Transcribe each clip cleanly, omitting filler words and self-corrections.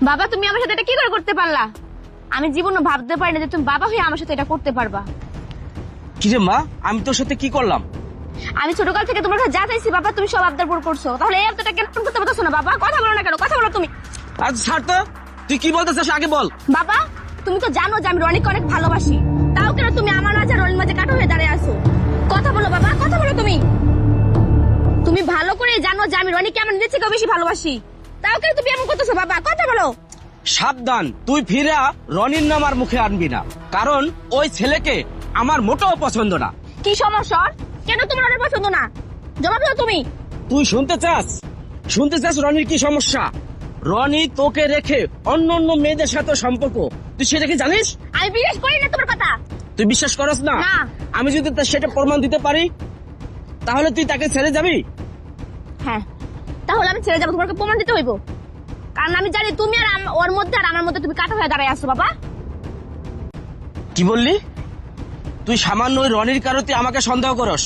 বাবা তুমি আমার সাথে এটা কি করে করতে পারলা? আমি জীবনে ভাবতে পারি না যে তুমি বাবা হয়ে আমার সাথে এটা করতে পারবা। কি রে মা, আমি তোর সাথে কি করলাম? আমি ছোটকাল থেকে তোমার কাছে যা চাইছি বাবা তুমি সব আবদার পুরো করছো, তাহলে এই আবদারটা কেন করতে পারছো না? বাবা কথা বলো না কেন? কথা বলো তুমি। আজ ছাড় তো, তুই কি বলতে চাস আগে বল। বাবা তুমি তো জানো যে আমি রনিকে অনেক ভালোবাসি, তাও কেন তুমি আমার মাঝে রনির মাঝে কাটা হয়ে দাঁড়িয়ে আছো? কথা বলো বাবা, কথা বলো তুমি। তুমি ভালো করে জানো যে আমি রনিকে আমার নিজের থেকেও বেশি ভালোবাসি, তাও কেন তুমি এমন করতেছো? বাবা কথা বলো। সাবধান, তুই ফিরা রনির নাম আর মুখে আনবি না, কারণ ওই ছেলেকে আমার মোটেও পছন্দ না। কি সমস্যা? কেন তোমার রনির পছন্দ না? জবাব দাও তুমি। তুই শুনতে চাস রনির কি সমস্যা? রনি তোকে রেখে অন্য অন্য মেয়েদের সাথে সম্পর্ক, তুই সেটা কি জানিস? আমি বিশ্বাস করি না তোমার কথা। তুই বিশ্বাস করস না? না। আমি যদি সেটা প্রমাণ দিতে পারি তাহলে তুই তাকে ছেড়ে যাবি? হ্যাঁ, তাহলে আমি ছেড়ে যাবো, তোমাকে প্রমাণ দিতে হইব। কারণ আমি জানি তুমি আর ওর মধ্যে আর আমার মধ্যে তুমি কাটা হয়ে দাঁড়ায় আছো। বাবা কি বললি? তুই সামান্য ওই রনির কারণে তুই আমাকে সন্দেহ করস?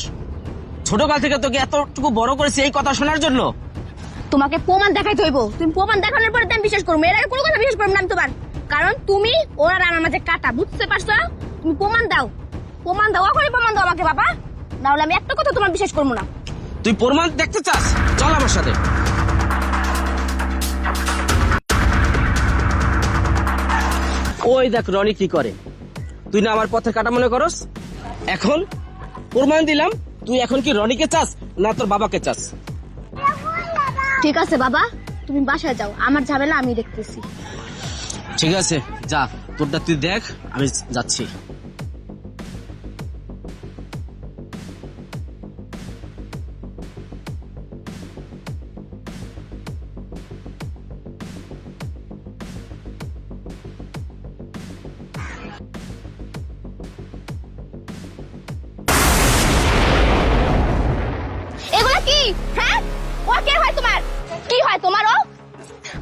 ছোটকাল থেকে তোকে এতটুকু বড় করেছি এই কথা শোনার জন্য? তোমাকে প্রমাণ দেখাইতে হইব, তুমি প্রমাণ দেখানোর পরে আমি বিশ্বাস করবো, এর আগে কোনো কথা বিশ্বাস করবো না আমি তোমার। কারণ তুমি ওর আর আমার মাঝে কাটা, বুঝতে পারছো? তুমি প্রমাণ দাও, প্রমাণ দাও, ওখানে প্রমাণ দাও আমাকে বাবা, নাহলে আমি একটা কথা তোমার বিশ্বাস করবো না। তুই প্রমাণ দেখতে চাস? চল আমার সাথে। ওই দেখ রনি কি করে। তুই না আমার পথে কাটা মনে করস? এখন প্রমাণ দিলাম, তুই এখন কি রনিকে চাস না তোর বাবাকে চাস? ঠিক আছে বাবা, তুমি বাসায় যাও, আমার ঝামেলা আমি দেখতেছি। ঠিক আছে যা, তোরটা তুই দেখ, আমি যাচ্ছি। এগুলা কি? হ্যাঁ, ও কে হয় তোমার? কি হয় তোমার? ও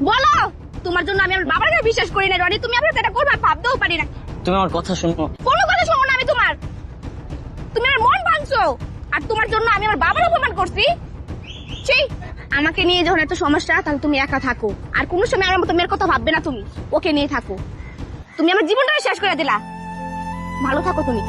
বলো। তোমার জন্য আমি আমার বাবার কাছে বিশ্বাস করি না রনি, তুমি আমার এটা করবে ভাবতেও পারি না। তুমি আমার কথা শোনো। কোনো কথা শোনো না আমি তোমার। তুমি আমার মন ভাঙছো, আর তোমার জন্য আমি আমার বাবার অপমান করছি। সেই আমাকে নিয়ে যখন এত সমস্যা, তাহলে তুমি একা থাকো, আর কোনো সময় আমার মতো মেয়ের কথা ভাববে না। তুমি ওকে নিয়ে থাকো, তুমি আমার জীবনটা শেষ করে দিলা। ভালো থাকো তুমি।